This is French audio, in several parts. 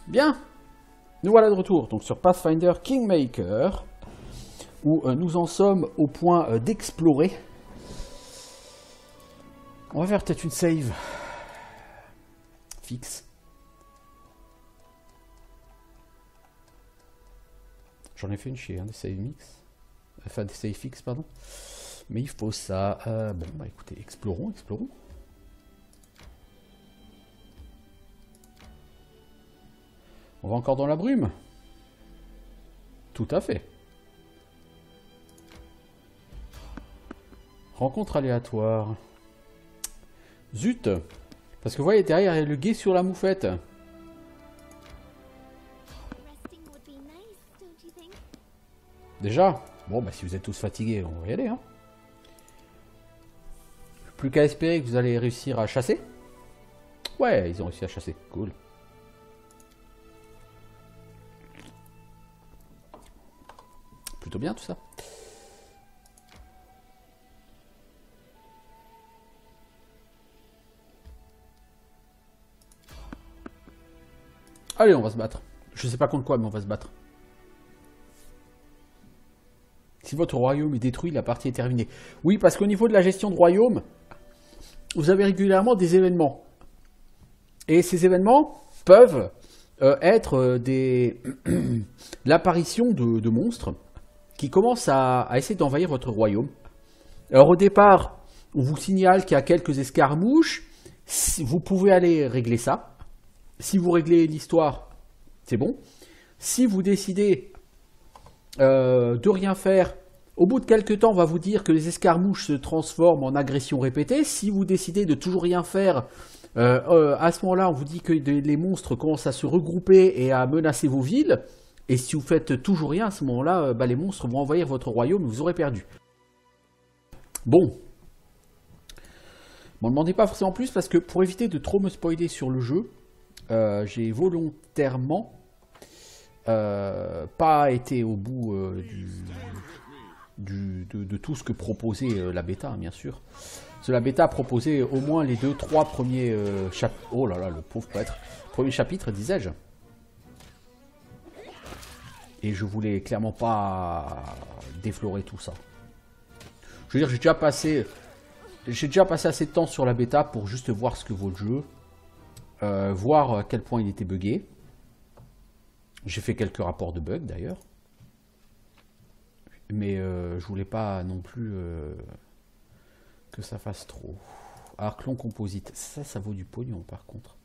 Bien, nous voilà de retour donc sur Pathfinder Kingmaker, où nous en sommes au point d'explorer. On va faire peut-être une save fixe. J'en ai fait une chez des save mix. Enfin des save fixes, pardon. Mais il faut ça. Bon, bah écoutez, explorons. On va encore dans la brume. Tout à fait. Rencontre aléatoire. Zut. Parce que vous voyez, derrière, il y a le guet sur la moufette. Déjà. Bon, bah si vous êtes tous fatigués, on va y aller. Hein. Plus qu'à espérer que vous allez réussir à chasser. Ouais, ils ont réussi à chasser. Cool. Plutôt bien tout ça. Allez, on va se battre. Je sais pas contre quoi, mais on va se battre. Si votre royaume est détruit, la partie est terminée. Oui, parce qu'au niveau de la gestion de royaume, vous avez régulièrement des événements. Et ces événements peuvent être l'apparition de monstres qui commencent à essayer d'envahir votre royaume. Alors au départ, on vous signale qu'il y a quelques escarmouches. Vous pouvez aller régler ça. Si vous réglez l'histoire, c'est bon. Si vous décidez de rien faire, au bout de quelques temps, on va vous dire que les escarmouches se transforment en agressions répétées. Si vous décidez de toujours rien faire, à ce moment-là, on vous dit que les monstres commencent à se regrouper et à menacer vos villes. Et si vous faites toujours rien, à ce moment-là, les monstres vont envahir votre royaume et vous aurez perdu. Bon. M'en demandez pas forcément plus parce que pour éviter de trop me spoiler sur le jeu, j'ai volontairement pas été au bout de tout ce que proposait la bêta, bien sûr. Parce que la bêta proposait au moins les 2-3 premiers chapitres. Oh là là, le pauvre prêtre. Premier chapitre, disais-je. Et je voulais clairement pas déflorer tout ça. Je veux dire, j'ai déjà passé assez de temps sur la bêta pour juste voir ce que vaut le jeu. Voir à quel point il était buggé. J'ai fait quelques rapports de bugs d'ailleurs. Mais je voulais pas non plus que ça fasse trop. Arclon composite. Ça vaut du pognon par contre.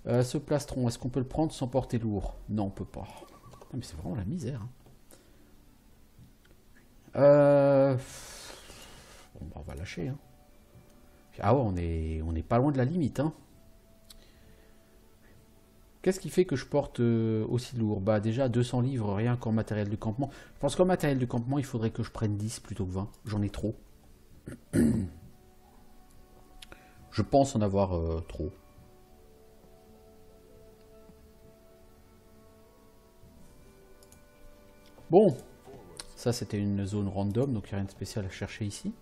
Ce plastron, est-ce qu'on peut le prendre sans porter lourd? Non, on peut pas. Ah, mais c'est vraiment la misère. Hein. Bon, bah, on va lâcher. Hein. Ah ouais, on est pas loin de la limite. Hein. Qu'est-ce qui fait que je porte aussi lourd? Bah déjà 200 livres rien qu'en matériel de campement. Je pense qu'en matériel de campement, il faudrait que je prenne 10 plutôt que 20. J'en ai trop. Je pense en avoir trop. Bon, ça c'était une zone random, donc il n'y a rien de spécial à chercher ici.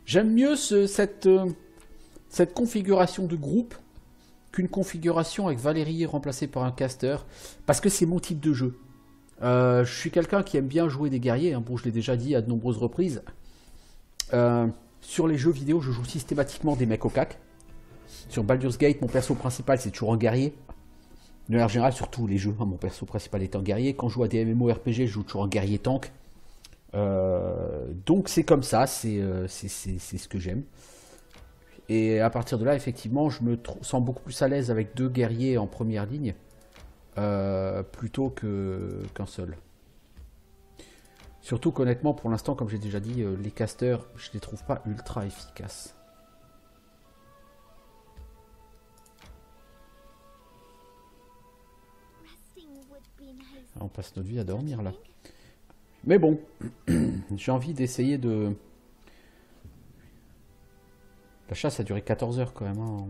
J'aime mieux cette configuration de groupe qu'une configuration avec Valérie remplacée par un caster, parce que c'est mon type de jeu. Je suis quelqu'un qui aime bien jouer des guerriers, hein. Bon, je l'ai déjà dit à de nombreuses reprises. Sur les jeux vidéo, je joue systématiquement des mecs au cac. Sur Baldur's Gate, mon perso principal, c'est toujours un guerrier. De manière générale, sur tous les jeux, hein, mon perso principal est un guerrier. Quand je joue à des MMORPG, je joue toujours un guerrier tank. Donc c'est comme ça, c'est ce que j'aime. Et à partir de là, effectivement, je me sens beaucoup plus à l'aise avec 2 guerriers en première ligne plutôt qu'un seul. Surtout qu'honnêtement, pour l'instant, comme j'ai déjà dit, les casters, je les trouve pas ultra efficaces. On passe notre vie à dormir là. Mais bon, j'ai envie d'essayer de... La chasse a duré 14 heures quand même, hein.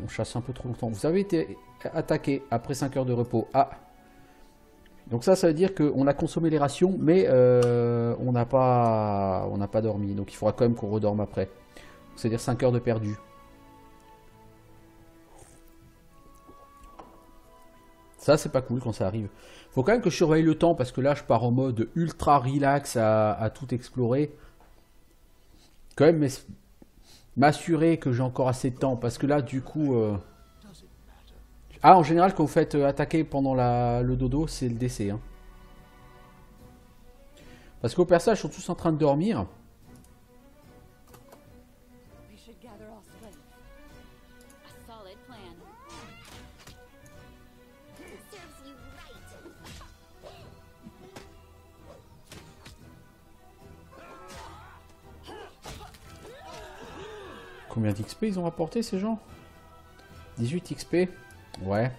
On chasse un peu trop longtemps. Vous avez été attaqué après 5 heures de repos. Ah. Donc ça veut dire qu'on a consommé les rations, mais on n'a pas dormi. Donc il faudra quand même qu'on redorme après. C'est-à-dire 5 heures de perdu. Ça, c'est pas cool quand ça arrive. Faut quand même que je surveille le temps parce que là, je pars en mode ultra relax à tout explorer. Quand même m'assurer que j'ai encore assez de temps parce que là, du coup... Ah, en général, quand vous faites attaquer pendant le dodo, c'est le décès. Hein. Parce qu'aux personnages sont tous en train de dormir. Combien d'XP ils ont rapporté ces gens? 18 XP. Ouais.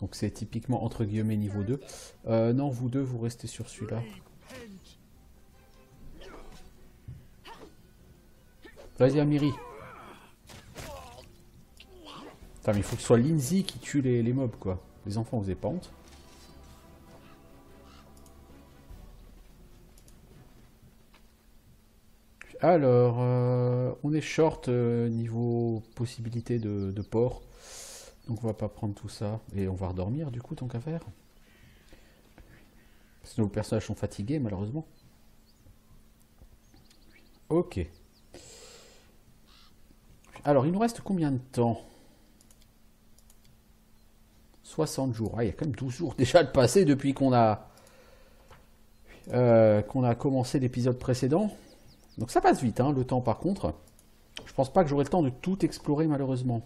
Donc c'est typiquement entre guillemets niveau 2. Non, vous deux, vous restez sur celui-là. Vas-y, Amiri. Putain, mais il faut que ce soit Lindsay qui tue les mobs, quoi. Les enfants, vous avez pas honte? Alors, on est short niveau possibilité de port. Donc on va pas prendre tout ça. Et on va redormir du coup, tant qu'à faire. Parce que nos personnages sont fatigués, malheureusement. Ok. Alors, il nous reste combien de temps? 60 jours. Ah, il y a quand même 12 jours déjà de passé depuis qu'on a commencé l'épisode précédent. Donc ça passe vite, hein, le temps par contre. Je pense pas que j'aurai le temps de tout explorer malheureusement.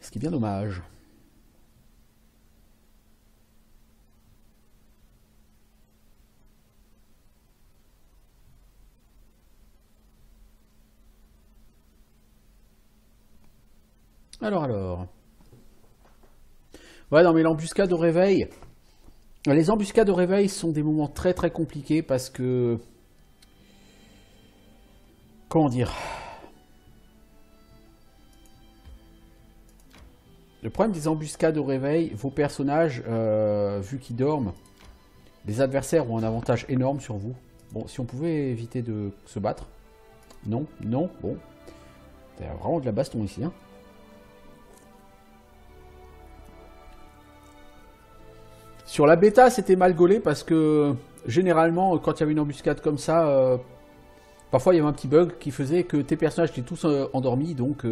Ce qui est bien dommage. Alors. Ouais, non mais l'embuscade au réveil... Les embuscades au réveil sont des moments très très compliqués parce que... Comment dire? Le problème des embuscades au réveil, vos personnages, vu qu'ils dorment, les adversaires ont un avantage énorme sur vous. Bon, si on pouvait éviter de se battre. Non, non, bon. Il y a vraiment de la baston ici, hein. Sur la bêta, c'était mal gaulé parce que généralement, quand il y avait une embuscade comme ça, parfois il y avait un petit bug qui faisait que tes personnages étaient tous endormis, donc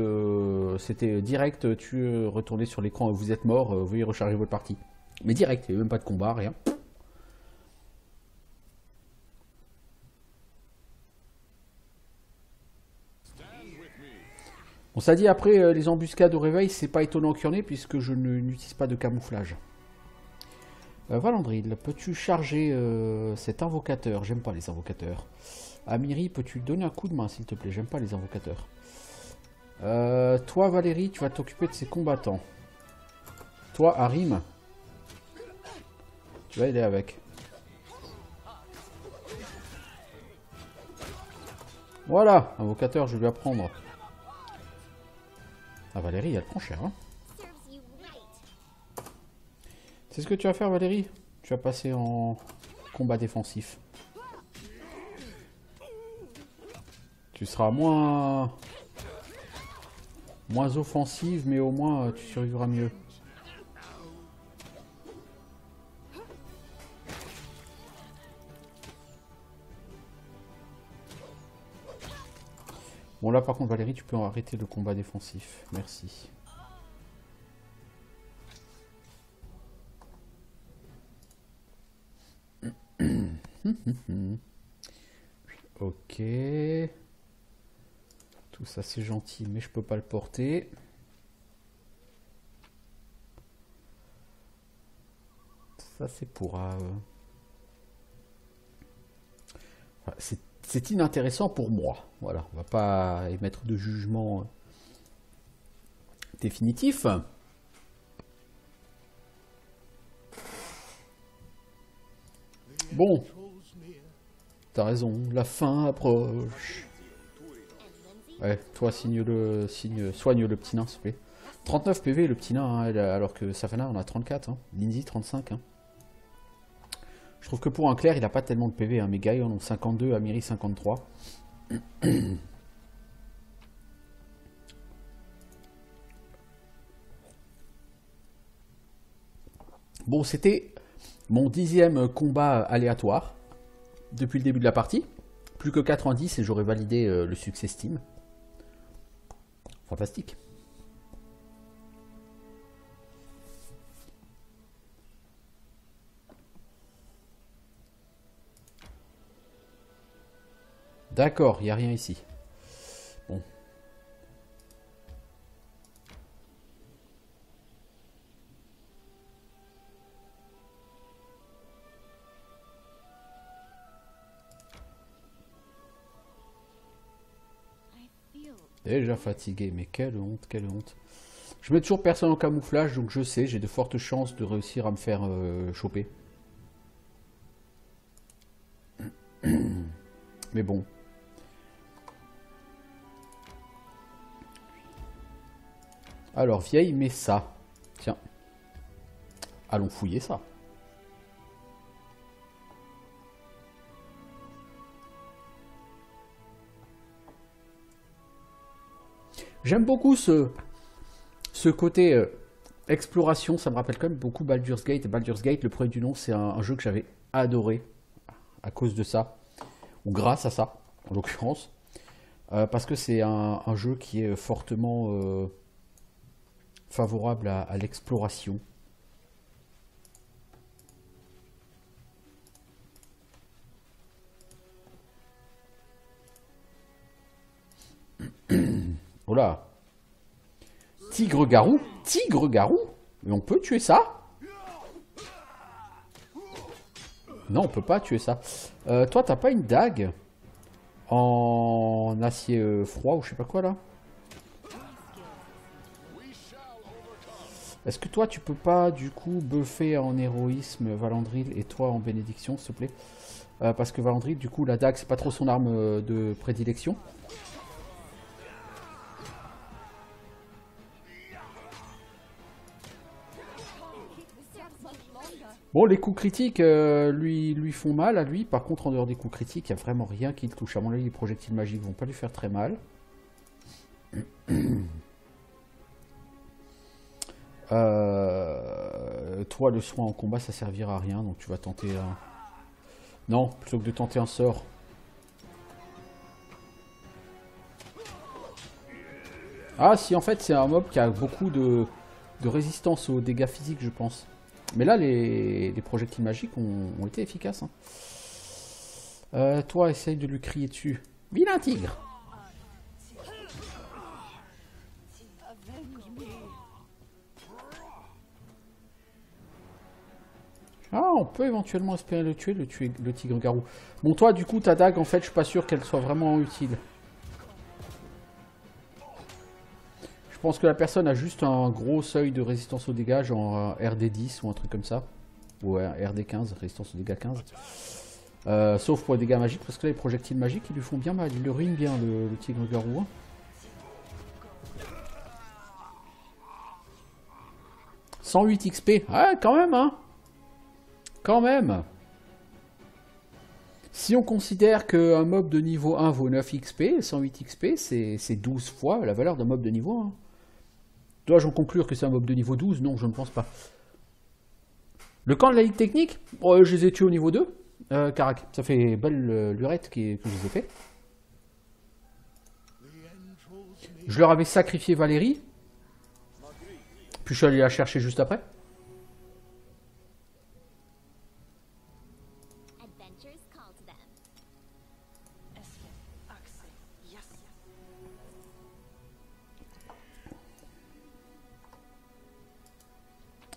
c'était direct, tu retournais sur l'écran, vous êtes mort, veuillez recharger votre partie. Mais direct, il n'y avait même pas de combat, rien. Bon, ça dit après, les embuscades au réveil, c'est pas étonnant qu'il y en ait puisque je n'utilise pas de camouflage. Valandril, peux-tu charger cet invocateur? J'aime pas les invocateurs. Amiri, peux-tu donner un coup de main s'il te plaît? J'aime pas les invocateurs. Toi Valérie, tu vas t'occuper de ces combattants. Toi Harim, tu vas aider avec. Voilà, invocateur, je vais lui apprendre. Ah Valérie, elle prend cher, hein. C'est ce que tu vas faire Valérie? Tu vas passer en combat défensif. Tu seras moins offensive, mais au moins tu survivras mieux. Bon là par contre Valérie, tu peux arrêter le combat défensif. Merci. Ok. Tout ça c'est gentil, mais je peux pas le porter. Ça c'est pour... Enfin, c'est inintéressant pour moi. Voilà, on va pas émettre de jugement définitif. Bon. T'as raison, la fin approche. Ouais, toi soigne le petit nain, s'il te plaît. 39 PV le petit nain, hein, alors que Safana on a 34, hein. Lindsay 35. Hein. Je trouve que pour un clair, il a pas tellement de PV, hein, mais Gaï en ont 52, Amiri 53. Bon, c'était mon 10e combat aléatoire depuis le début de la partie. Plus que 90 et j'aurais validé le succès Steam. Fantastique. D'accord, il n'y a rien ici. Bon. Déjà fatigué, mais quelle honte, quelle honte. Je mets toujours personne en camouflage, donc je sais, j'ai de fortes chances de réussir à me faire choper. Mais bon. Alors, vieille, mais ça. Tiens. Allons fouiller ça. J'aime beaucoup ce côté exploration. Ça me rappelle quand même beaucoup Baldur's Gate. Et Baldur's Gate, le premier du nom, c'est un jeu que j'avais adoré à cause de ça. Ou grâce à ça, en l'occurrence. Parce que c'est un jeu qui est fortement favorable à l'exploration. Oh là. Tigre-garou? Tigre-garou? Mais on peut tuer ça? Non, on peut pas tuer ça. Toi, t'as pas une dague en acier froid ou je sais pas quoi là? Est-ce que toi, tu peux pas du coup buffer en héroïsme Valandril et toi en bénédiction, s'il te plaît? Parce que Valandril, du coup, la dague, c'est pas trop son arme de prédilection. Bon, les coups critiques lui font mal à lui. Par contre, en dehors des coups critiques, il n'y a vraiment rien qui le touche. À mon avis, les projectiles magiques vont pas lui faire très mal. Toi, le soin en combat, ça servira à rien. Donc tu vas tenter un... Non, plutôt que de tenter un sort. Ah, si, en fait, c'est un mob qui a beaucoup de résistance aux dégâts physiques, je pense. Mais là, les projectiles magiques ont été efficaces. Hein. Toi, essaye de lui crier dessus. Vilain tigre! Ah, on peut éventuellement espérer le tuer, le tigre-garou. Bon, toi, du coup, ta dague, en fait, je suis pas sûr qu'elle soit vraiment utile. Je pense que la personne a juste un gros seuil de résistance aux dégâts, genre RD10 ou un truc comme ça. Ou RD15, résistance aux dégâts 15. Sauf pour les dégâts magiques, parce que là, les projectiles magiques, ils lui font bien mal. Ils le ruinent bien, le tigre-garou. Hein. « 108 XP. Ouais, quand même, hein. Quand même. Si on considère qu'un mob de niveau 1 vaut 9 XP, 108 XP, c'est 12 fois la valeur d'un mob de niveau 1. Dois-je en conclure que c'est un mob de niveau 12? Non, je ne pense pas. Le camp de la ligue technique, je les ai tués au niveau 2. Carac, ça fait belle lurette que je les ai fait. Je leur avais sacrifié Valérie. Puis je suis allé la chercher juste après.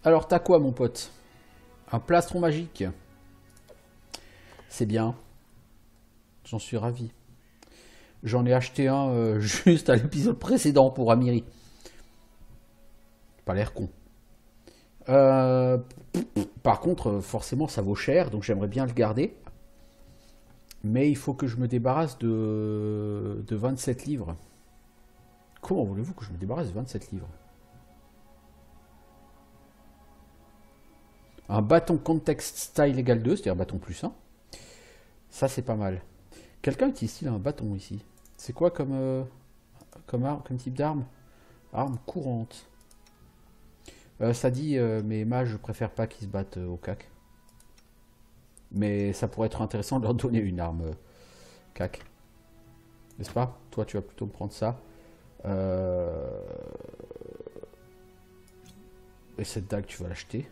Alors, t'as quoi, mon pote? Un plastron magique. C'est bien. J'en suis ravi. J'en ai acheté un juste à l'épisode précédent pour Amiri. Pas l'air con. Par contre, forcément, ça vaut cher, donc j'aimerais bien le garder. Mais il faut que je me débarrasse de 27 livres. Comment voulez-vous que je me débarrasse de 27 livres? Un bâton Context Style égale 2, c'est-à-dire bâton plus 1. Ça, c'est pas mal. Quelqu'un utilise-t-il un bâton ici? C'est quoi comme type d'arme? Arme courante. Ça dit, mes mages, je préfère pas qu'ils se battent au cac. Mais ça pourrait être intéressant de leur donner une arme cac. N'est-ce pas? Toi, tu vas plutôt me prendre ça. Et cette dague, tu vas l'acheter.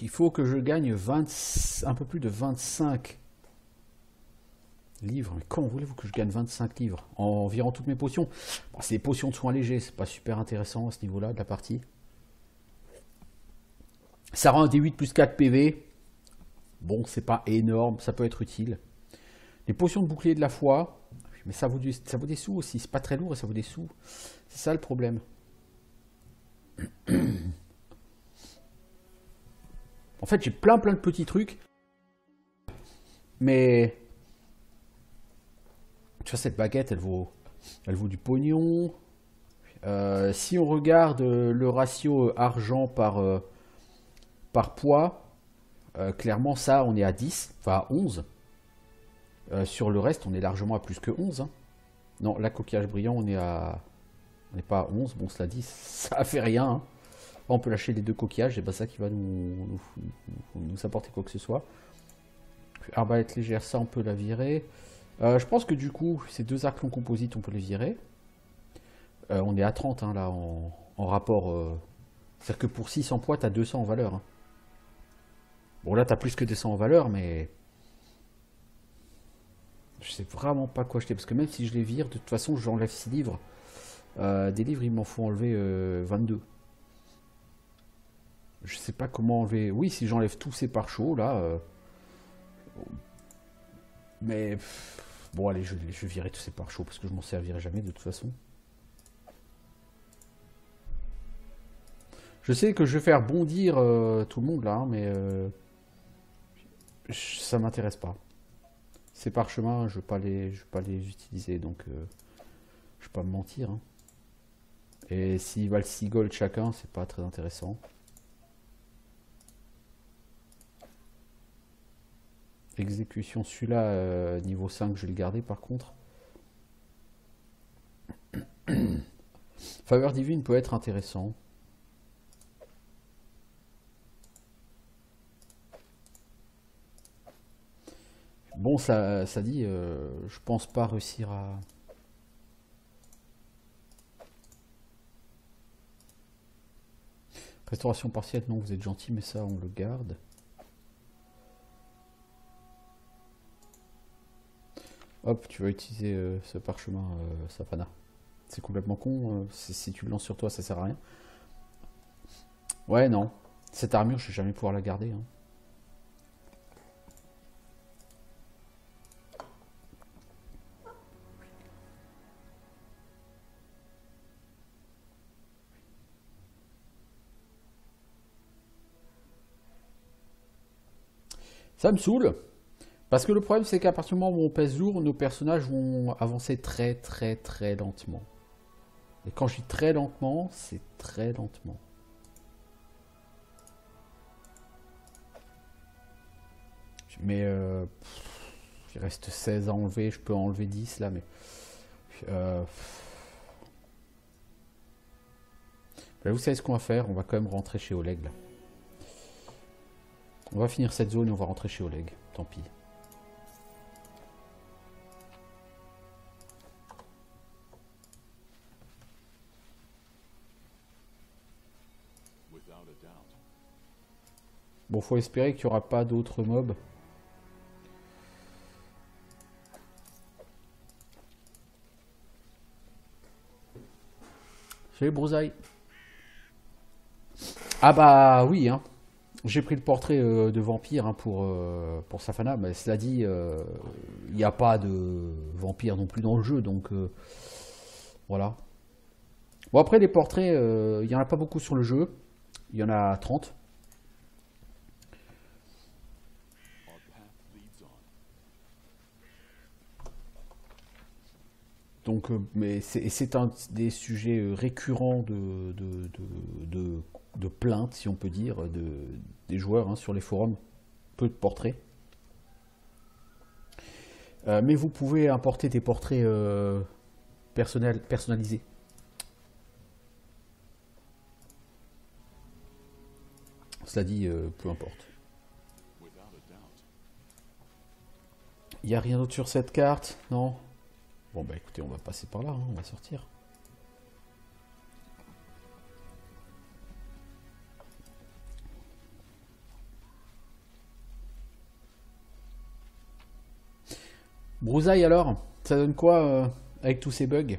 Il faut que je gagne un peu plus de 25 livres. Mais comment voulez-vous que je gagne 25 livres en virant toutes mes potions? Bon, c'est des potions de soins légers, c'est pas super intéressant à ce niveau-là de la partie. Ça rend un D8 plus 4 PV. Bon, c'est pas énorme, ça peut être utile. Les potions de bouclier de la foi, mais ça vaut des sous aussi. C'est pas très lourd et ça vaut des sous. C'est ça le problème. En fait, j'ai plein de petits trucs. Mais... Tu vois, cette baguette, elle vaut du pognon. Si on regarde le ratio argent par poids, clairement, ça, on est à 10, enfin à 11. Sur le reste, on est largement à plus que 11. Hein. Non, la coquillage brillant, on n'est pas à 11. Bon, cela dit, ça fait rien. Hein. On peut lâcher les deux coquillages, c'est pas ça qui va nous apporter quoi que ce soit. Arbalète légère, ça on peut la virer. Je pense que du coup, ces deux arcs long composites, on peut les virer. On est à 30 hein, là en rapport. C'est-à-dire que pour 600 poids, tu as 200 en valeur. Hein. Bon là, tu as plus que 200 en valeur, mais... Je sais vraiment pas quoi acheter, parce que même si je les vire, de toute façon, j'enlève 6 livres. Des livres, il m'en faut enlever 22. Je sais pas comment enlever... Oui, si j'enlève tous ces pare-chauds, là... Mais... Bon, allez, je virerai tous ces pare-chauds, parce que je m'en servirai jamais, de toute façon. Je sais que je vais faire bondir tout le monde, là, hein, mais... ça m'intéresse pas. Ces parchemins, je vais pas les utiliser, donc... je vais pas me mentir, hein. Et s'ils valent 6 gold chacun, c'est pas très intéressant. Exécution, celui-là, niveau 5, je vais le garder par contre. Faveur divine peut être intéressant. Bon, ça dit, je pense pas réussir à... Restauration partielle, non, vous êtes gentil, mais ça, on le garde. Hop, tu vas utiliser ce parchemin Safana. C'est complètement con, si tu le lances sur toi, ça sert à rien. Ouais, non. Cette armure, je vais jamais pouvoir la garder. Hein. Ça me saoule. Parce que le problème, c'est qu'à partir du moment où on pèse lourd, nos personnages vont avancer très lentement. Et quand je dis très lentement, c'est très lentement. Mais il reste 16 à enlever, je peux enlever 10 là, mais... Là, vous savez ce qu'on va faire, on va quand même rentrer chez Oleg là. On va finir cette zone et on va rentrer chez Oleg, tant pis. Bon, faut espérer qu'il n'y aura pas d'autres mobs. Salut Broussaille. Ah bah oui, hein. J'ai pris le portrait de vampire hein, pour Safana, mais cela dit, il n'y a pas de vampire non plus dans le jeu, donc voilà. Bon après les portraits, il n'y en a pas beaucoup sur le jeu, il y en a 30. Donc, mais c'est un des sujets récurrents de plaintes, si on peut dire, des joueurs hein, sur les forums. Peu de portraits. Mais vous pouvez importer des portraits personnalisés. Cela dit, peu importe. Il n'y a rien d'autre sur cette carte? Non? Bon bah écoutez, on va passer par là, hein, on va sortir. Brousaille alors? Ça donne quoi avec tous ces bugs?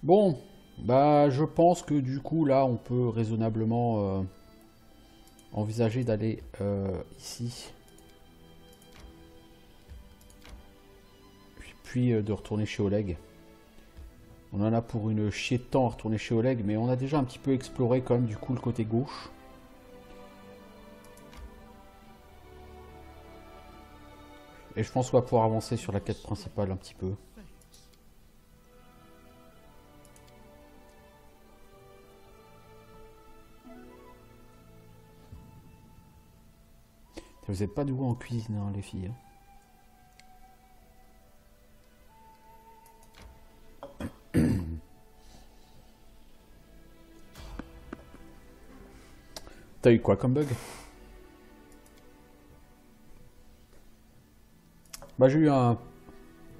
Bon, bah je pense que du coup là on peut raisonnablement envisager d'aller ici. Puis de retourner chez Oleg. On en a pour une chier de temps à retourner chez Oleg, mais on a déjà un petit peu exploré quand même du coup le côté gauche. Et je pense qu'on va pouvoir avancer sur la quête principale un petit peu. Vous n'êtes pas doués en cuisine, hein, les filles. T'as eu quoi comme bug? Bah, j'ai eu un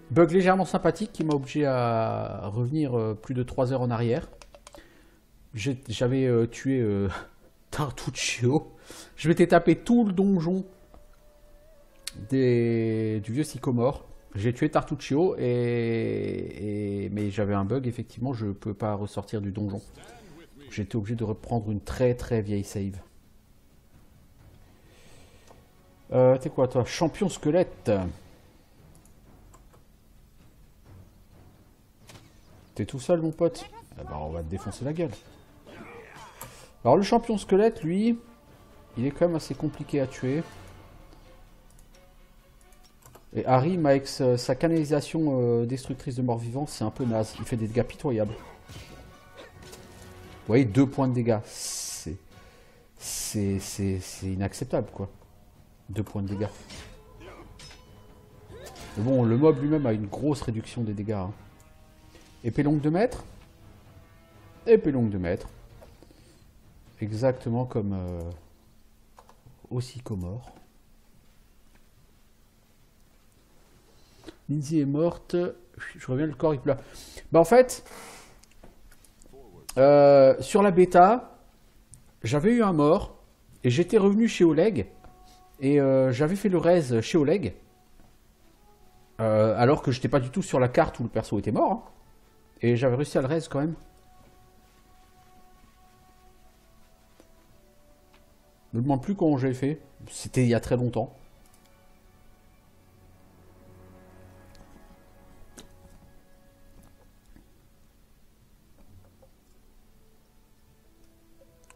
bug légèrement sympathique qui m'a obligé à revenir plus de 3 heures en arrière. J'avais tué Tartuccio. Je m'étais tapé tout le donjon du vieux sycomore. J'ai tué Tartuccio mais j'avais un bug, effectivement, je peux pas ressortir du donjon. J'étais obligé de reprendre une très très vieille save. T'es quoi toi? Champion squelette. T'es tout seul mon pote? Eh ben, on va te défoncer la gueule. Alors le champion squelette, lui, il est quand même assez compliqué à tuer. Et Harry, avec sa canalisation destructrice de morts-vivants, c'est un peu naze. Il fait des dégâts pitoyables. Vous voyez, 2 points de dégâts. C'est inacceptable, quoi. 2 points de dégâts. Mais bon, le mob lui-même a une grosse réduction des dégâts. Hein. Épée longue de maître. Épée longue de maître. Exactement comme au sycomore. Lindsay est morte. Je reviens, le corps il pleut. Bah en fait, sur la bêta, j'avais eu un mort et j'étais revenu chez Oleg et j'avais fait le raise chez Oleg alors que j'étais pas du tout sur la carte où le perso était mort. Hein, et j'avais réussi à le raise quand même. Ne me demande plus comment j'ai fait. C'était il y a très longtemps.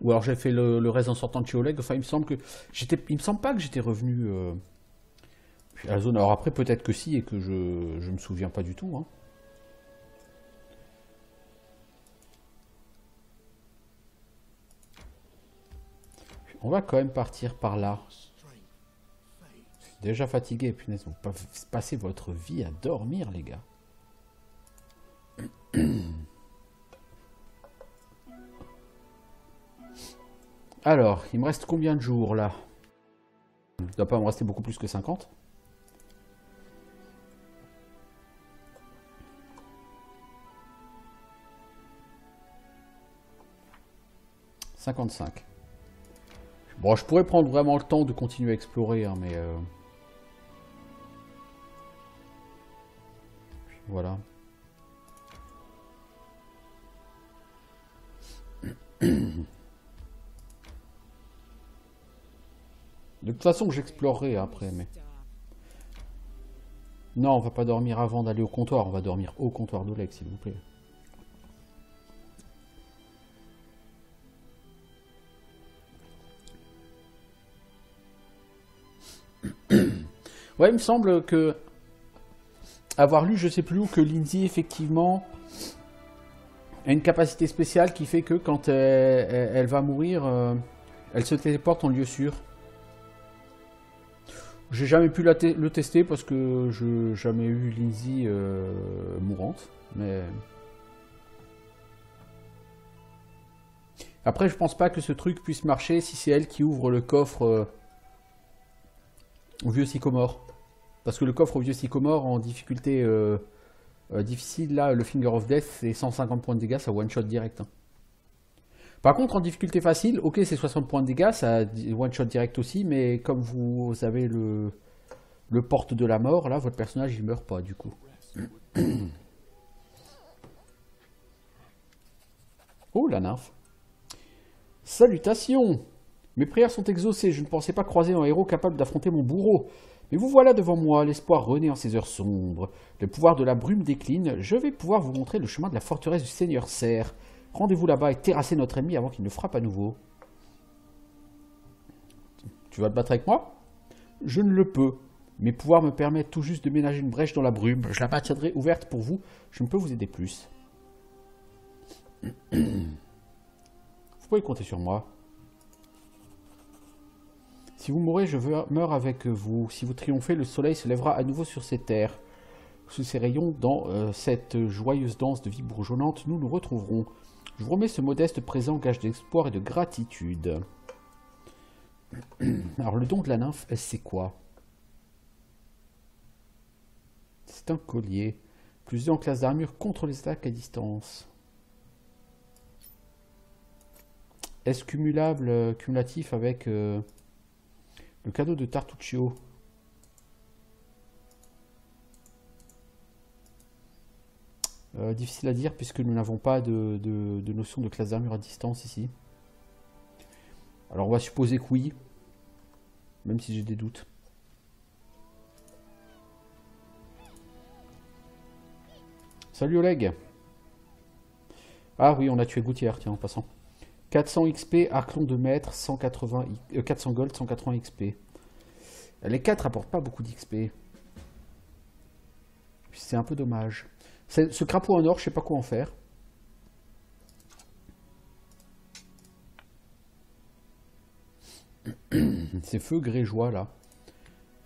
Ou alors j'ai fait le reste en sortant de chez Oleg. Enfin, il me semble que il me semble pas que j'étais revenu à la zone. Alors après, peut-être que si et que je me souviens pas du tout. Hein. On va quand même partir par là. Je suis déjà fatigué, punaise. Vous passez votre vie à dormir, les gars. Alors, il me reste combien de jours là? Il ne doit pas me rester beaucoup plus que 50. « 55. Bon, je pourrais prendre vraiment le temps de continuer à explorer, hein, mais... Voilà. De toute façon, j'explorerai après, mais... Non, on va pas dormir avant d'aller au comptoir. On va dormir au comptoir d'Oleg, s'il vous plaît. Ouais, il me semble que avoir lu, je sais plus où, que Lindsay effectivement a une capacité spéciale qui fait que quand elle va mourir, elle se téléporte en lieu sûr. J'ai jamais pu le tester parce que je n'ai jamais eu Lindsay mourante. Mais après, je pense pas que ce truc puisse marcher si c'est elle qui ouvre le coffre au vieux sycomore. Parce que le coffre au vieux sycomore en difficulté difficile, là, le Finger of Death, c'est 150 points de dégâts, ça one shot direct. Hein. Par contre, en difficulté facile, ok, c'est 60 points de dégâts, ça one shot direct aussi, mais comme vous avez le porte de la mort, là, votre personnage il meurt pas du coup. Oh la nymphe. Salutations! Mes prières sont exaucées, je ne pensais pas croiser un héros capable d'affronter mon bourreau. Mais vous voilà devant moi, l'espoir renaît en ces heures sombres. Le pouvoir de la brume décline, je vais pouvoir vous montrer le chemin de la forteresse du Seigneur Serre. Rendez-vous là-bas et terrassez notre ennemi avant qu'il ne frappe à nouveau. Tu vas te battre avec moi? Je ne le peux. Mes pouvoirs me permettent tout juste de ménager une brèche dans la brume. Je la maintiendrai ouverte pour vous. Je ne peux vous aider plus. Vous pouvez compter sur moi. Si vous mourrez, je meurs avec vous. Si vous triomphez, le soleil se lèvera à nouveau sur ces terres. Sous ces rayons, dans cette joyeuse danse de vie bourgeonnante, nous nous retrouverons. Je vous remets ce modeste présent, gage d'espoir et de gratitude. Alors, le don de la nymphe, c'est quoi? C'est un collier. Plus 2 en classe d'armure contre les attaques à distance. Est-ce cumulable, cumulatif avec le cadeau de Tartuccio? Difficile à dire puisque nous n'avons pas de notion de classe d'armure à distance ici. Alors on va supposer que oui, même si j'ai des doutes. Salut Oleg. Ah oui, on a tué Gouttière, tiens, en passant. 400 XP, Arclon de maître, 400 gold, 180 XP. Les 4 rapportent pas beaucoup d'XP. C'est un peu dommage. Ce crapaud en or, je sais pas quoi en faire. Ces feux grégeois là.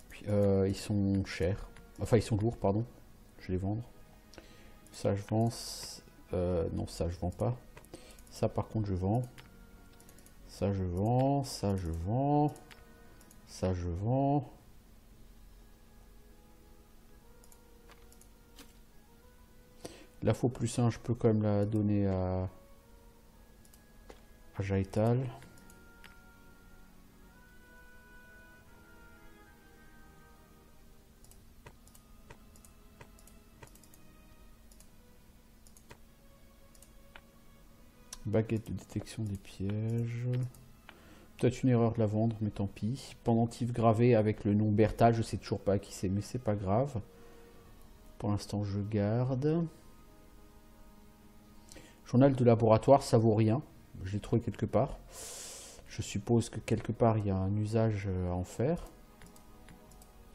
Puis, ils sont chers. Enfin, ils sont lourds, pardon. Je vais les vendre. Ça, je vends. Non, ça, je vends pas. Ça, par contre, je vends. Ça, je vends. Ça, je vends. Ça, je vends. La faux plus 1, je peux quand même la donner à Jaital. Baguette de détection des pièges. Peut-être une erreur de la vendre, mais tant pis. Pendentif gravé avec le nom Bertha, je sais toujours pas qui c'est, mais c'est pas grave. Pour l'instant, je garde. Journal de laboratoire, ça vaut rien. Je l'ai trouvé quelque part. Je suppose que quelque part, il y a un usage à en faire.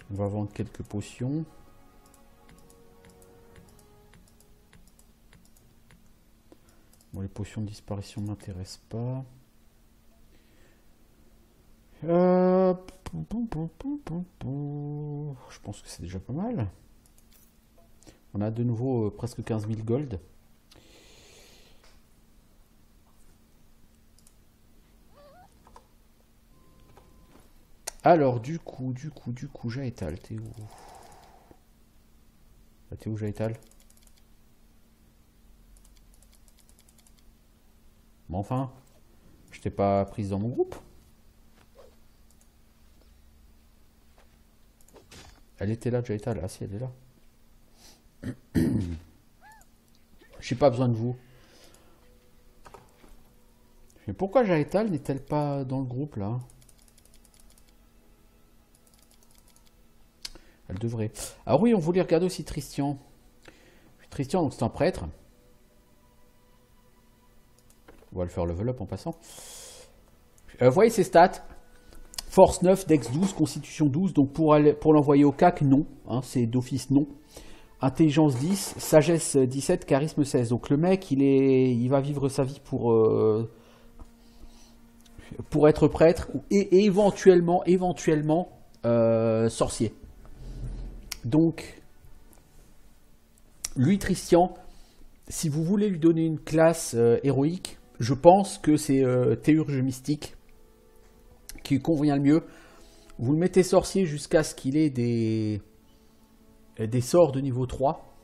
On va vendre quelques potions. Bon, les potions de disparition ne m'intéressent pas. Je pense que c'est déjà pas mal. On a de nouveau presque 15 000 gold. Alors, du coup, Jaital, t'es où? T'es où, Jaital? Bon, enfin, je t'ai pas prise dans mon groupe. Elle était là, Jaital. Ah si, elle est là. J'ai pas besoin de vous. Mais pourquoi Jaital n'est-elle pas dans le groupe, là? Elle devrait. Ah oui, on voulait regarder aussi Tristian. Tristian, donc c'est un prêtre. On va le faire level up en passant. Voyez ses stats. Force 9, Dex 12, Constitution 12. Donc pour l'envoyer au CAC, non. Hein, c'est d'office non. Intelligence 10, Sagesse 17, Charisme 16. Donc le mec, il va vivre sa vie pour être prêtre et éventuellement sorcier. Donc, lui, Tristian, si vous voulez lui donner une classe héroïque, je pense que c'est Théurge Mystique qui convient le mieux. Vous le mettez sorcier jusqu'à ce qu'il ait des sorts de niveau 3.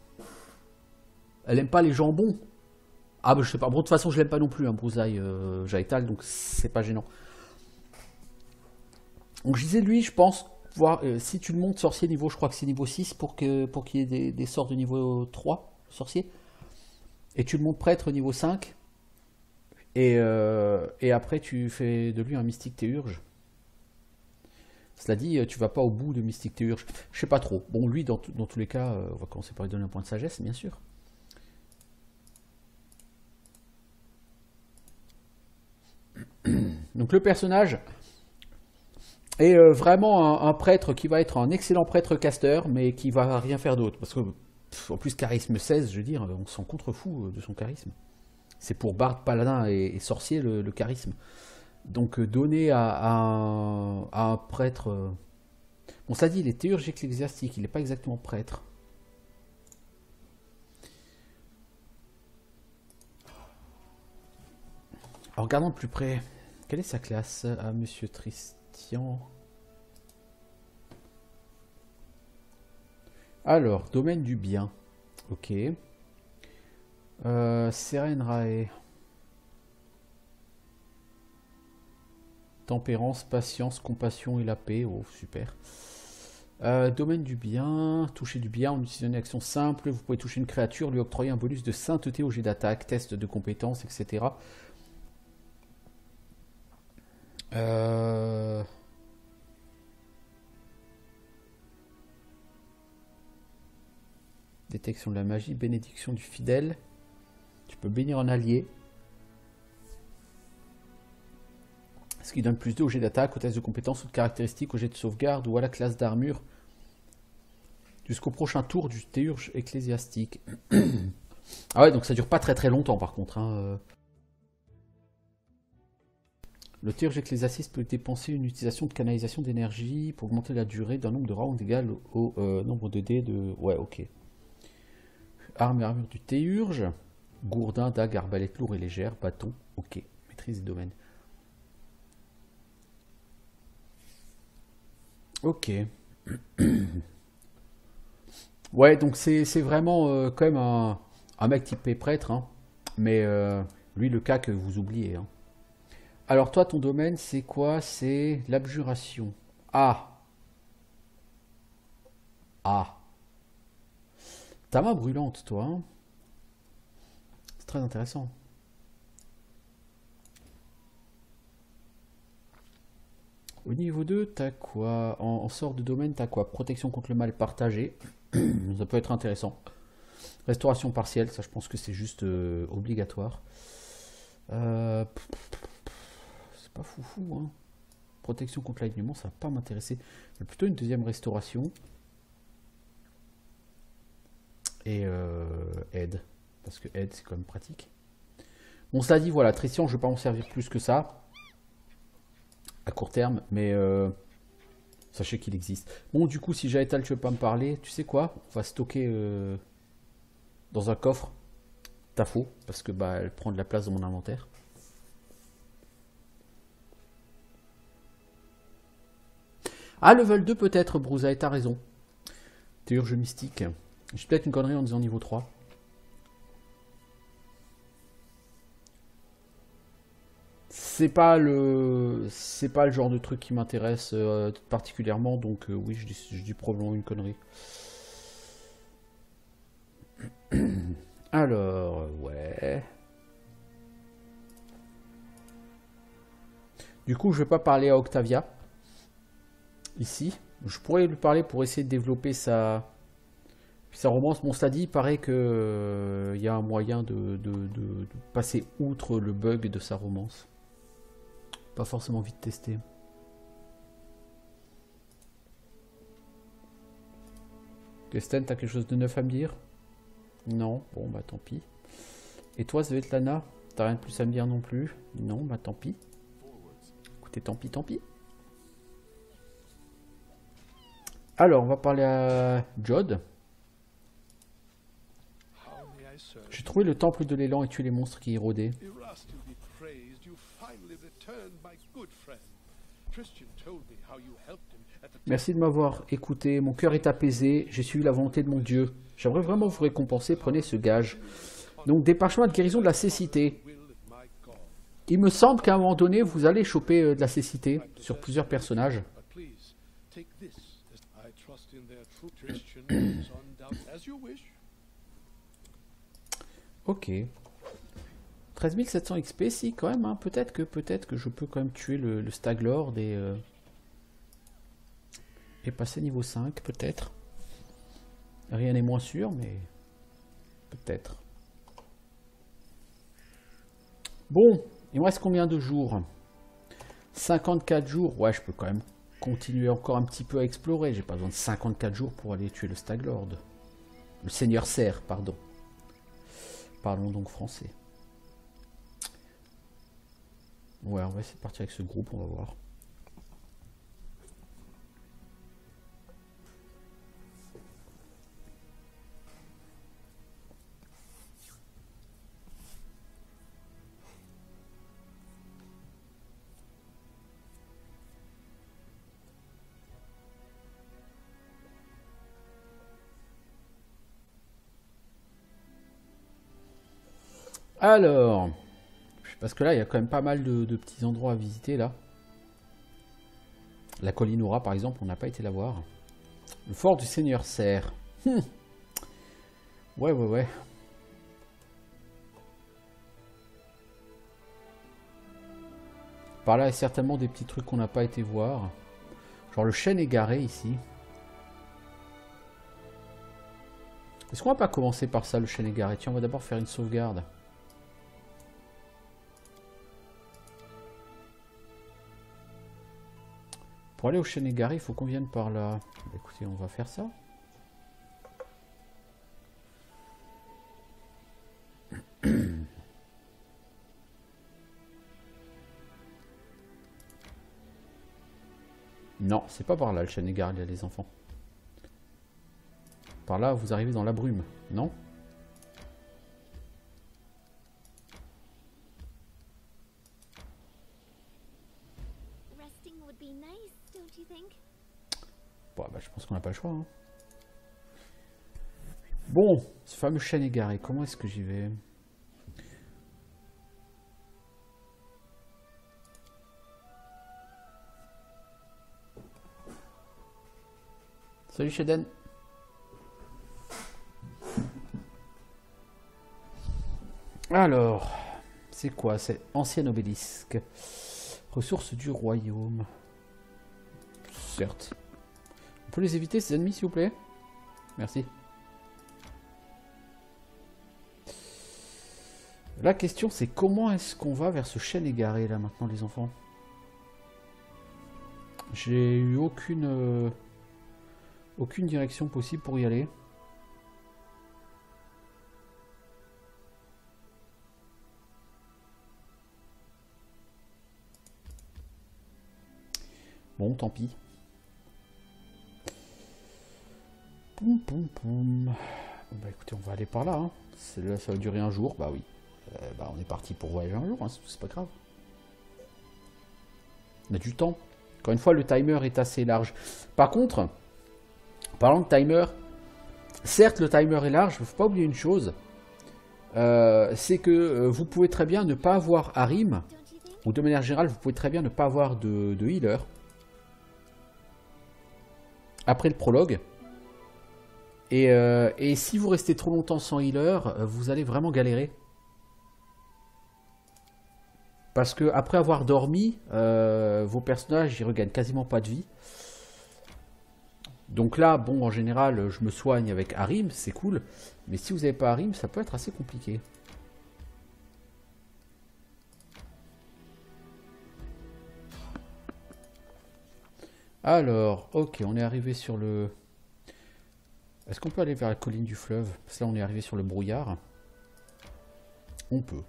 Elle aime pas les jambons. Ah bah je sais pas. Bon, de toute façon, je l'aime pas non plus, hein, Brousaille Jaetal, donc c'est pas gênant. Donc je disais, lui, je pense, si tu le montes sorcier niveau, je crois que c'est niveau 6 pour qu'il y ait des sorts de niveau 3, sorcier. Et tu le montes prêtre niveau 5. Et après, tu fais de lui un mystique théurge. Cela dit, tu vas pas au bout de mystique théurge. Je sais pas trop. Bon, lui, dans tous les cas, on va commencer par lui donner un point de sagesse, bien sûr. Donc le personnage est vraiment un prêtre qui va être un excellent prêtre caster, mais qui va rien faire d'autre. Parce que, en plus, charisme 16, je veux dire, on s'en contrefout de son charisme. C'est pour barde, paladin et sorcier le charisme. Donc donner à un prêtre... Bon, ça dit, il est théurge ecclésiastique, il n'est pas exactement prêtre. Alors, regardons de plus près. Quelle est sa classe à Monsieur Tristian? Alors, domaine du bien. Ok. Seren Rae. Tempérance, patience, compassion et la paix. Oh, super. Domaine du bien. Toucher du bien en utilisant une action simple. Vous pouvez toucher une créature, lui octroyer un bonus de sainteté au jet d'attaque, test de compétences, etc. Détection de la magie, bénédiction du fidèle. Tu peux bénir un allié. Ce qui donne plus 2 au jet d'attaque, au test de compétences ou de caractéristiques, au jet de sauvegarde ou à la classe d'armure. Jusqu'au prochain tour du théurge ecclésiastique. Ah ouais, donc ça dure pas très longtemps par contre. Hein. Le théurge ecclésiastique peut dépenser une utilisation de canalisation d'énergie pour augmenter la durée d'un nombre de rounds égal au nombre de dés de... Ouais, ok. Arme et armure du théurge. Gourdin, dague, arbalète lourd et légère. Bâton, ok. Maîtrise des domaines. Ok. Ouais, donc c'est vraiment quand même un mec typé prêtre. Hein. Mais lui, le cas que vous oubliez. Hein. Alors toi, ton domaine, c'est quoi? C'est l'abjuration. Ah. Ah. Ta main brûlante, toi. Hein. C'est très intéressant. Au niveau 2, t'as quoi? En sort de domaine, t'as quoi? Protection contre le mal partagé. Ça peut être intéressant. Restauration partielle, ça je pense que c'est juste obligatoire. C'est pas foufou, hein. Protection contre l'alignement, ça va pas m'intéresser. Mais plutôt une deuxième restauration. Et aide. Parce que aide, c'est quand même pratique. Bon, cela dit, voilà, Tristian, je vais pas en servir plus que ça. À court terme, mais sachez qu'il existe. Bon, du coup, si Jaetal, tu veux pas me parler, tu sais quoi? On va stocker dans un coffre ta faux, parce que bah, elle prend de la place dans mon inventaire. Ah, level 2 peut-être, Brousaille, t'as raison. Théurge mystique. J'ai peut-être une connerie en disant niveau 3. C'est pas le genre de truc qui m'intéresse particulièrement, donc oui, je dis probablement une connerie. Alors, ouais. Du coup, je vais pas parler à Octavia. Ici. Je pourrais lui parler pour essayer de développer sa romance. Bon, cela dit, il paraît que y a un moyen de passer outre le bug de sa romance. Pas forcément vite testé. Kesten, t'as quelque chose de neuf à me dire? Non, bon bah tant pis. Et toi, Svetlana, t'as rien de plus à me dire non plus? Non, bah tant pis. Écoutez, tant pis, tant pis. Alors, on va parler à Jod. J'ai trouvé le temple de l'élan et tué les monstres qui y rôdaient. Merci de m'avoir écouté, mon cœur est apaisé, j'ai suivi la volonté de mon Dieu. J'aimerais vraiment vous récompenser, prenez ce gage. Donc des parchemins de guérison de la cécité. Il me semble qu'à un moment donné, vous allez choper de la cécité sur plusieurs personnages. Ok. 13 700 XP, si quand même, hein. Peut-être que je peux quand même tuer le Stag Lord et passer niveau 5, peut-être. Rien n'est moins sûr, mais peut-être. Bon, il me reste combien de jours? 54 jours. Ouais, je peux quand même continuer encore un petit peu à explorer. J'ai pas besoin de 54 jours pour aller tuer le Stag Lord. Le Seigneur Serre, pardon. Parlons donc français. Ouais, on va essayer de partir avec ce groupe, on va voir. Alors, parce que là, il y a quand même pas mal de petits endroits à visiter, là. La colline Aura, par exemple, on n'a pas été la voir. Le fort du Seigneur Serre. Ouais. Par là, il y a certainement des petits trucs qu'on n'a pas été voir. Genre le chêne égaré, ici. Est-ce qu'on va pas commencer par ça, le chêne égaré? Tiens, on va d'abord faire une sauvegarde. Pour aller au chêne égaré, il faut qu'on vienne par là. Écoutez, on va faire ça. Non, c'est pas par là le chêne égaré, les enfants. Par là, vous arrivez dans la brume, non? Bon, bah, je pense qu'on n'a pas le choix. Hein. Bon, ce fameux chêne égaré, comment est-ce que j'y vais? Salut Shaden. Alors, c'est quoi? C'est ancien obélisque. Ressources du royaume. Certes. On peut les éviter ces ennemis s'il vous plaît? Merci. La question c'est comment est-ce qu'on va vers ce chêne égaré là maintenant les enfants? J'ai eu aucune direction possible pour y aller. Bon, tant pis. Poum, poum, poum. Bon, bah écoutez, on va aller par là. Hein. Là, ça va durer un jour. Bah oui. Bah, on est parti pour voyager un jour. Hein. C'est pas grave. On a du temps. Encore une fois, le timer est assez large. Par contre, parlant de timer, certes, le timer est large. Il ne faut pas oublier une chose. C'est que vous pouvez très bien ne pas avoir Harim. Ou de manière générale, vous pouvez très bien ne pas avoir de healer. Après le prologue. Et si vous restez trop longtemps sans healer, vous allez vraiment galérer. Parce que après avoir dormi, vos personnages ils regagnent quasiment pas de vie. Donc là, bon, en général, je me soigne avec Harim, c'est cool. Mais si vous n'avez pas Harim, ça peut être assez compliqué. Alors, ok, on est arrivé sur le... Est-ce qu'on peut aller vers la colline du fleuve? Parce que là, on est arrivé sur le brouillard. On peut.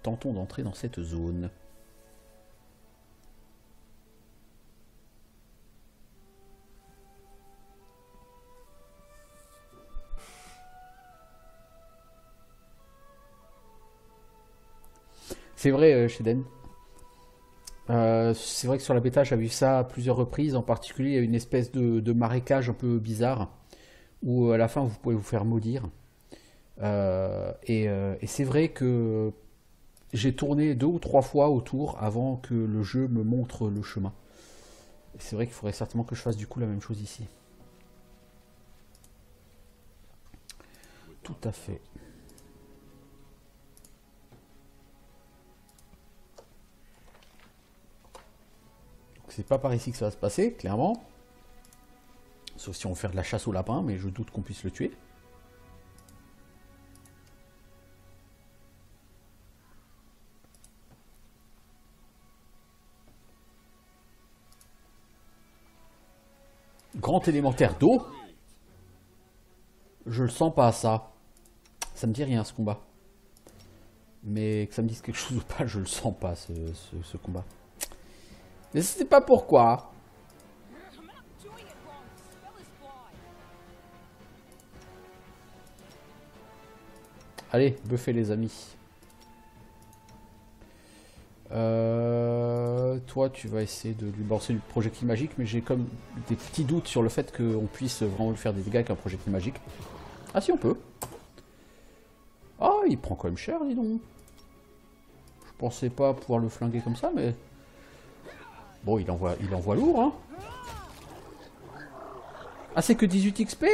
Tentons d'entrer dans cette zone. C'est vrai, Sheden. C'est vrai que sur la bêta, j'avais vu ça à plusieurs reprises. En particulier, il y a une espèce de marécage un peu bizarre où à la fin, vous pouvez vous faire maudire. Et c'est vrai que j'ai tourné 2 ou 3 fois autour avant que le jeu me montre le chemin. C'est vrai qu'il faudrait certainement que je fasse du coup la même chose ici. Tout à fait. C'est pas par ici que ça va se passer, clairement. Sauf si on veut faire de la chasse au lapin, mais je doute qu'on puisse le tuer. Grand élémentaire d'eau. Je le sens pas, ça. Ça me dit rien, ce combat. Mais que ça me dise quelque chose ou pas, je le sens pas, ce combat. Mais je sais pas pourquoi. Allez, buffez les amis. Toi, tu vas essayer de lui lancer du projectile magique, mais j'ai comme des petits doutes sur le fait qu'on puisse vraiment lui faire des dégâts avec un projectile magique. Ah si, on peut. Ah, il prend quand même cher, dis donc. Je pensais pas pouvoir le flinguer comme ça, mais... Bon, il envoie lourd, hein. Ah, c'est que 18 XP?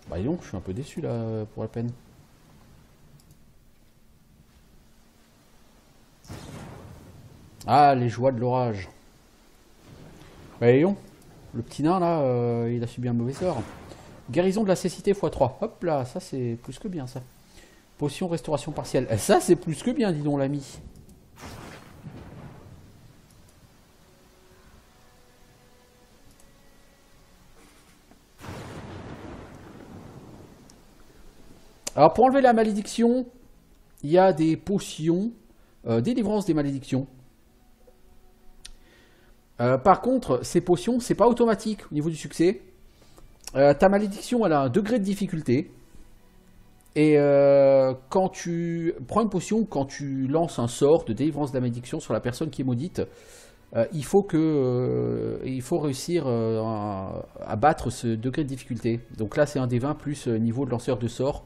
Bah dis donc, je suis un peu déçu, là, pour la peine. Ah, les joies de l'orage. Bah voyons, le petit nain, là, il a subi un mauvais sort. Guérison de la cécité x3. Hop là, ça c'est plus que bien, ça. Potion restauration partielle. Ça c'est plus que bien, dis donc, l'ami. Alors, pour enlever la malédiction, il y a des potions, délivrance des malédictions. Par contre, ces potions, c'est pas automatique au niveau du succès. Ta malédiction, elle a un degré de difficulté. Et quand tu prends une potion, quand tu lances un sort de délivrance de la malédiction sur la personne qui est maudite, il faut réussir à battre ce degré de difficulté. Donc là, c'est un des 20 plus niveau de lanceur de sort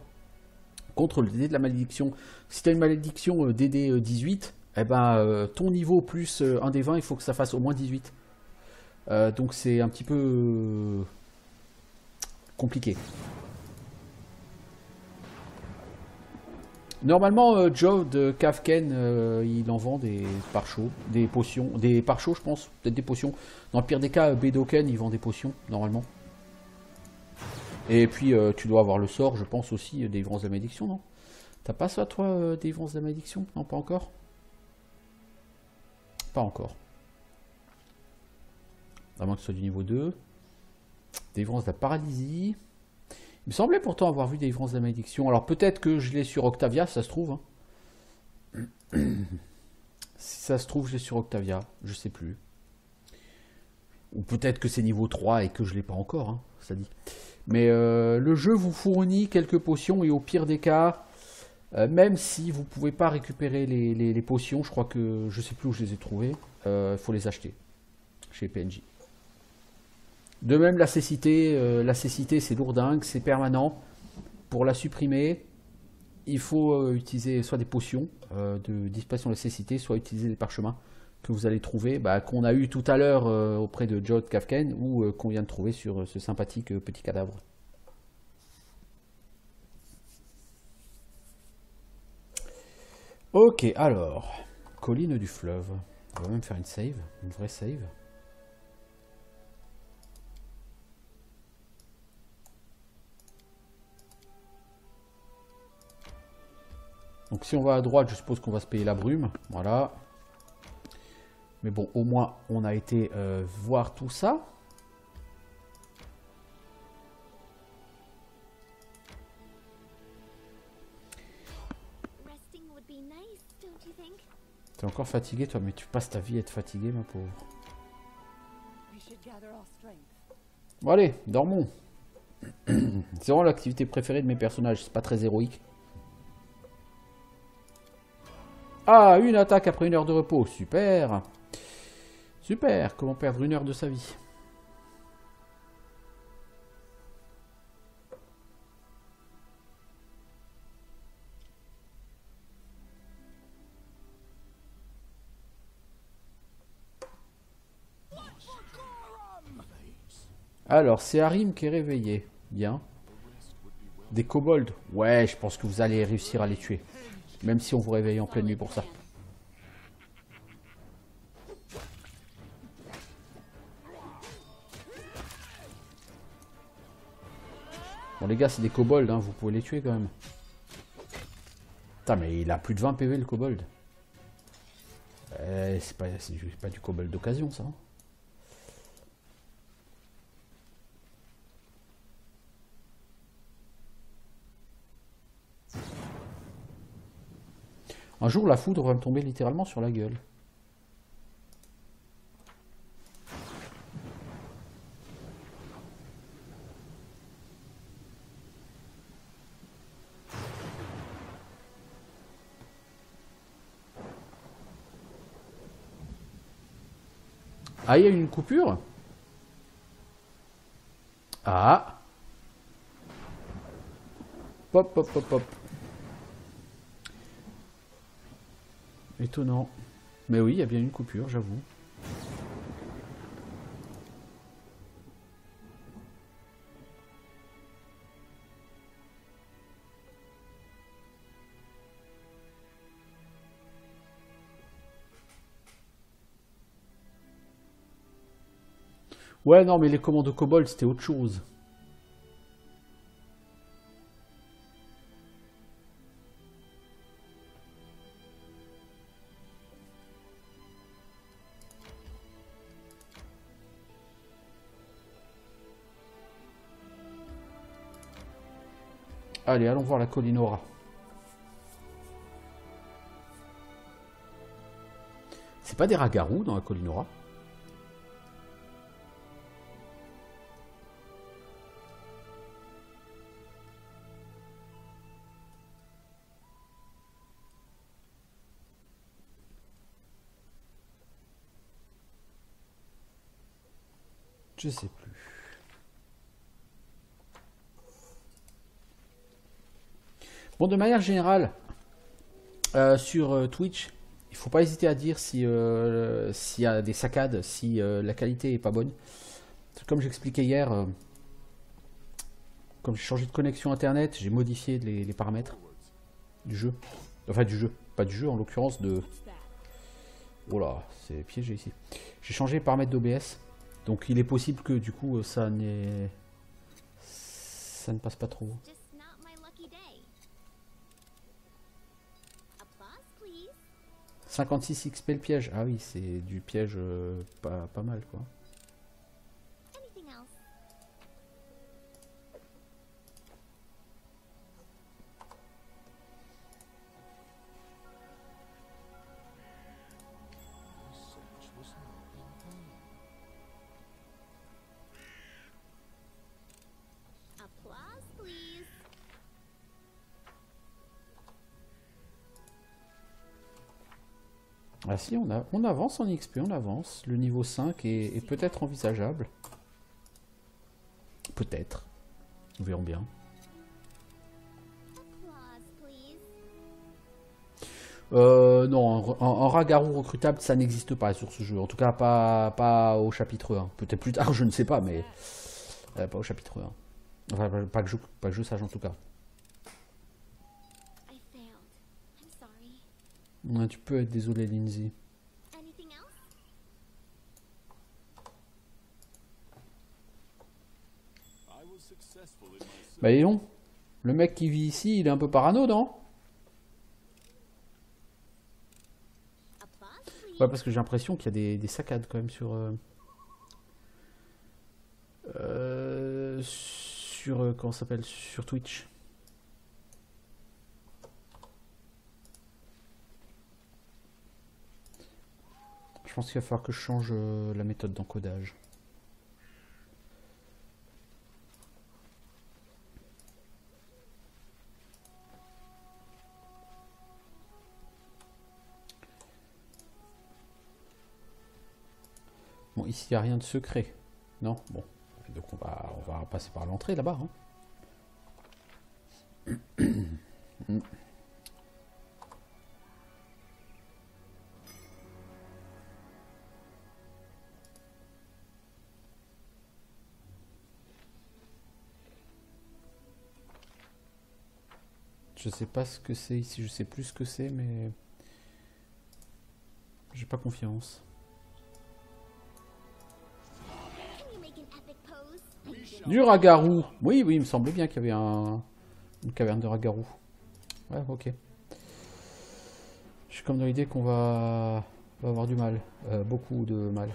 contre le DD de la malédiction. Si tu as une malédiction DD 18, eh ben, ton niveau plus un des 20, il faut que ça fasse au moins 18. Donc c'est un petit peu compliqué. Normalement, Joe de Kafken, il en vend des pare-chauds, des potions, des pare-chauds, je pense, peut-être des potions. Dans le pire des cas, Bedoken, il vend des potions, normalement. Et puis, tu dois avoir le sort, je pense aussi, délivrance de la malédiction, non? T'as pas ça, toi, délivrance de la malédiction? Non, pas encore? Pas encore. À moins que ce soit du niveau 2. Délivrance de la paralysie. Il me semblait pourtant avoir vu délivrance de la malédiction. Alors peut-être que je l'ai sur Octavia, si ça se trouve. Hein. Si ça se trouve, je l'ai sur Octavia. Je sais plus. Ou peut-être que c'est niveau 3 et que je l'ai pas encore, hein, ça dit. Mais le jeu vous fournit quelques potions et au pire des cas, même si vous pouvez pas récupérer les potions, je crois que je sais plus où je les ai trouvées, il faut les acheter chez PNJ. De même la cécité c'est lourdingue, c'est permanent. Pour la supprimer, il faut utiliser soit des potions de disparition de la cécité, soit utiliser des parchemins que vous allez trouver, qu'on a eu tout à l'heure auprès de Joe Kafken ou qu'on vient de trouver sur ce sympathique petit cadavre. Ok, alors, colline du fleuve. On va même faire une save, une vraie save. Donc si on va à droite, je suppose qu'on va se payer la brume. Voilà. Mais bon, au moins, on a été voir tout ça. T'es encore fatigué, toi, mais tu passes ta vie à être fatigué, ma pauvre. Bon, allez, dormons. C'est vraiment l'activité préférée de mes personnages, c'est pas très héroïque. Ah, une attaque après 1 heure de repos, super. Super, comment perdre 1 heure de sa vie. Alors, c'est Harim qui est réveillé. Bien. Des kobolds. Ouais, je pense que vous allez réussir à les tuer. Même si on vous réveille en pleine nuit pour ça. Bon, les gars, c'est des kobolds, hein, vous pouvez les tuer quand même. Putain, mais il a plus de 20 PV le kobold. C'est pas du kobold d'occasion, ça. Un jour, la foudre va me tomber littéralement sur la gueule. Ah, il y a une coupure? Ah. Pop, pop, pop, pop. Étonnant. Mais oui, il y a bien une coupure, j'avoue. Ouais, non, mais les commandes de kobold, c'était autre chose. Allez, allons voir la colline Aura. C'est pas des ragarous dans la colline Aura? Je sais plus. Bon, de manière générale, sur Twitch, il faut pas hésiter à dire si s'il y a des saccades, si la qualité est pas bonne. Comme j'expliquais hier, comme j'ai changé de connexion internet, j'ai modifié les paramètres du jeu. Enfin du jeu, pas du jeu en l'occurrence de... Oh là, c'est piégé ici. J'ai changé les paramètres d'OBS. Donc il est possible que du coup ça ne passe pas trop. 56 XP le piège. Ah oui, c'est du piège pas mal quoi. Ah si, on avance en XP, on avance. Le niveau 5 est peut-être envisageable. Peut-être. Nous verrons bien. Non, en ragarou recrutable, ça n'existe pas sur ce jeu. En tout cas, pas au chapitre 1. Peut-être plus tard, je ne sais pas, mais pas au chapitre 1. Enfin, pas que je sache en tout cas. Ouais, tu peux être désolé, Lindsay. Bah, dis donc, le mec qui vit ici, il est un peu parano, non? Ouais, parce que j'ai l'impression qu'il y a des saccades quand même sur... comment ça s'appelle? Sur Twitch. pense qu'il va falloir que je change la méthode d'encodage. Bon, ici, il n'y a rien de secret. Non? Bon. Donc, on va passer par l'entrée, là-bas. Hein. Je sais pas ce que c'est ici, je sais plus ce que c'est, mais j'ai pas confiance. Du ragarou. Oui, oui, il me semblait bien qu'il y avait une caverne de ragarou. Ouais, ok. Je suis comme dans l'idée qu'on va avoir du mal, beaucoup de mal.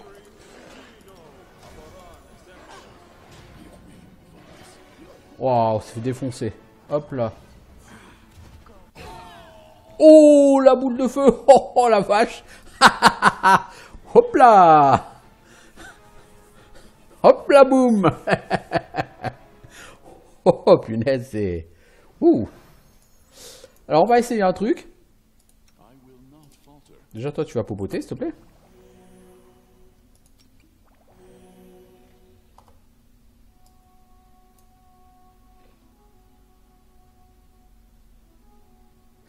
Waouh, ça fait défoncer. Hop là. Oh, la boule de feu. Oh, oh la vache. Hop là. Hop là, boum. Oh, punaise, c'est... Ouh. Alors, on va essayer un truc. Déjà, toi, tu vas popoter, s'il te plaît.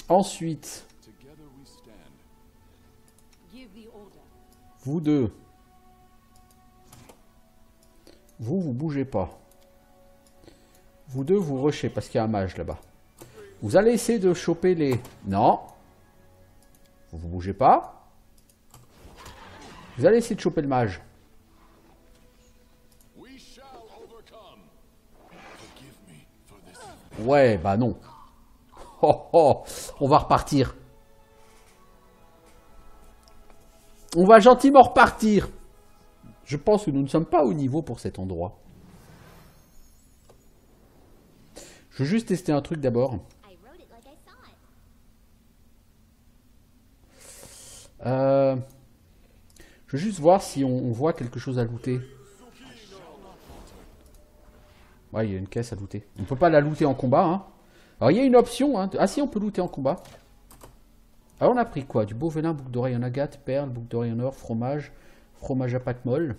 Ensuite, vous deux, vous bougez pas. Vous deux, vous rushez parce qu'il y a un mage là-bas. Vous allez essayer de choper les... Non. Vous bougez pas. Vous allez essayer de choper le mage. Ouais, bah non. Oh, oh, on va repartir. On va gentiment repartir. Je pense que nous ne sommes pas au niveau pour cet endroit. Je veux juste tester un truc d'abord. Je veux juste voir si on voit quelque chose à looter. Ouais, il y a une caisse à looter. On ne peut pas la looter en combat, hein. Alors, il y a une option, hein. Ah si, on peut looter en combat. Alors, on a pris quoi? Du beau velin, boucle d'oreille en agate, perle, boucle d'oreille en or, fromage, fromage à pâte molle.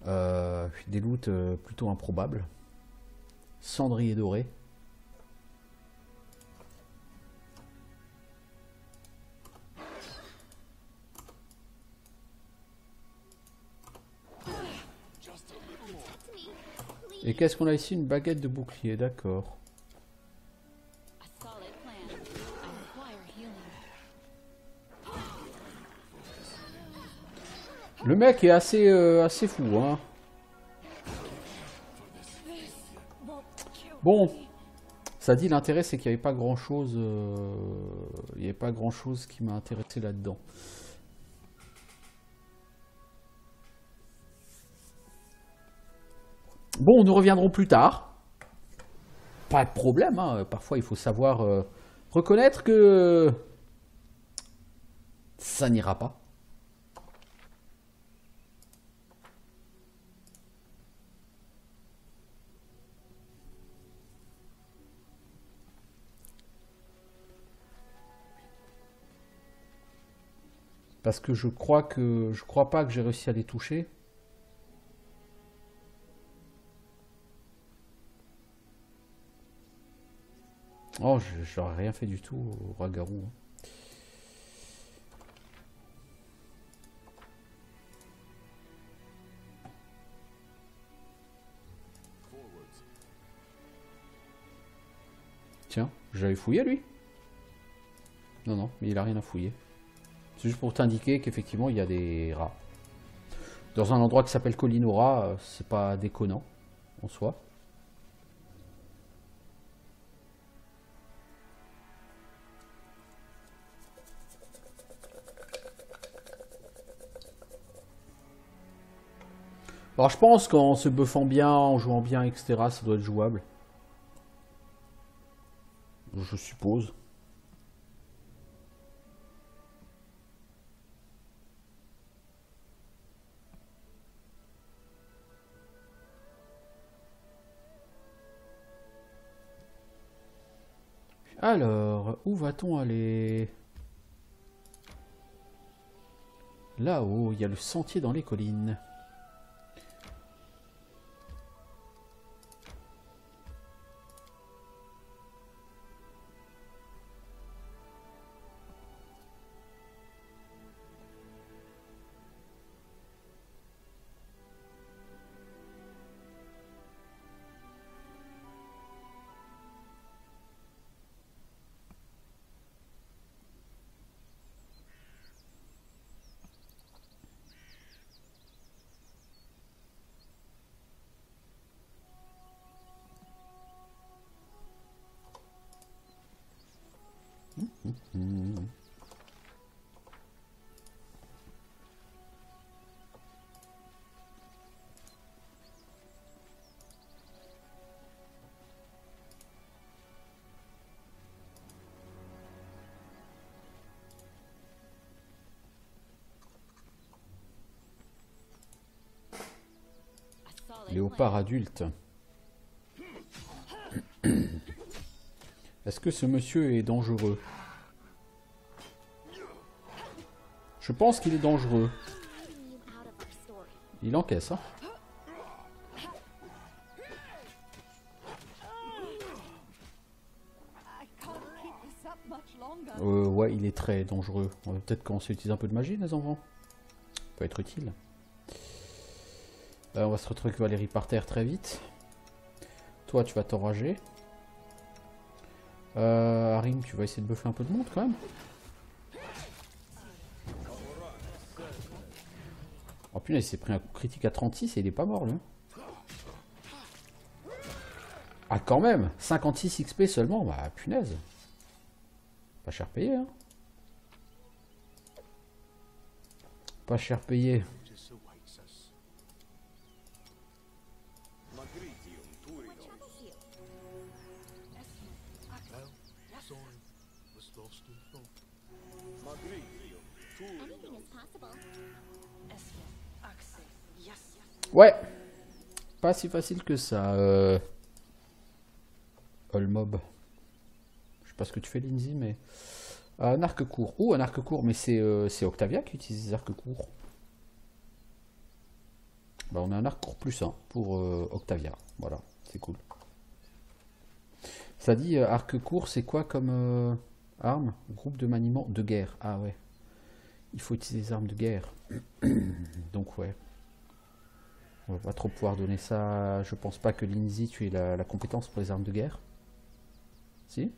Des loots plutôt improbables. Cendrier doré. Et qu'est-ce qu'on a ici? Une baguette de bouclier, d'accord. Le mec est assez fou, hein. Bon, ça dit l'intérêt, c'est qu'il n'y avait pas grand-chose, il n'y avait pas grand-chose qui m'a intéressé là-dedans. Bon, nous reviendrons plus tard. Pas de problème, hein. Parfois il faut savoir reconnaître que ça n'ira pas. Parce que je crois pas que j'ai réussi à les toucher. Oh, j'aurais rien fait du tout au Ragarou. Hein. Tiens, j'avais fouillé lui. Non, non, mais il a rien à fouiller. C'est juste pour t'indiquer qu'effectivement il y a des rats. Dans un endroit qui s'appelle Colline aux rats, c'est pas déconnant en soi. Alors je pense qu'en se buffant bien, en jouant bien, etc., ça doit être jouable. Je suppose. Alors, où va-t-on aller? Là-haut, il y a le sentier dans les collines. Léopard adulte. Est-ce que ce monsieur est dangereux? Je pense qu'il est dangereux. Il encaisse, hein. Ouais, il est très dangereux. On va peut-être commencer à utiliser un peu de magie, les enfants. Ça peut être utile. On va se retrouver avec Valérie par terre très vite. Toi, tu vas t'enrager. Harim, tu vas essayer de buffer un peu de monde quand même. Oh punaise, il s'est pris un coup critique à 36 et il est pas mort, lui. Ah, quand même 56 XP seulement, bah punaise. Pas cher payé, hein. Pas cher payé. Ouais, pas si facile que ça, Olmob. Je sais pas ce que tu fais, Lindsay, mais... un arc court. Oh, un arc court, mais c'est Octavia qui utilise des arcs courts. Bah, on a un arc court plus 1 pour Octavia. Voilà, c'est cool. Ça dit, arc court, c'est quoi comme arme? Groupe de maniement de guerre. Ah ouais. Il faut utiliser des armes de guerre. Donc ouais. On va pas trop pouvoir donner ça. Je pense pas que Lindsay, tu aies la compétence pour les armes de guerre. Si?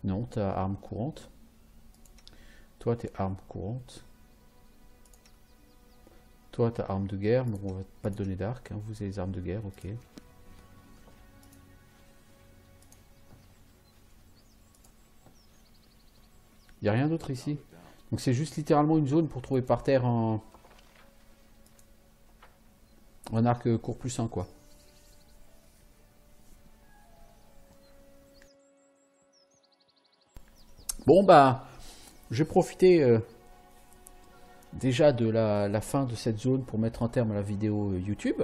Non, t'as arme courante. Toi, t'es arme courante. Toi, t'as arme de guerre, mais on va pas te donner d'arc. Hein. Vous avez les armes de guerre, ok. Il n'y a rien d'autre ici. Donc c'est juste littéralement une zone pour trouver par terre un arc court plus 1, quoi. Bon bah, j'ai profité déjà de la fin de cette zone pour mettre un terme à la vidéo YouTube.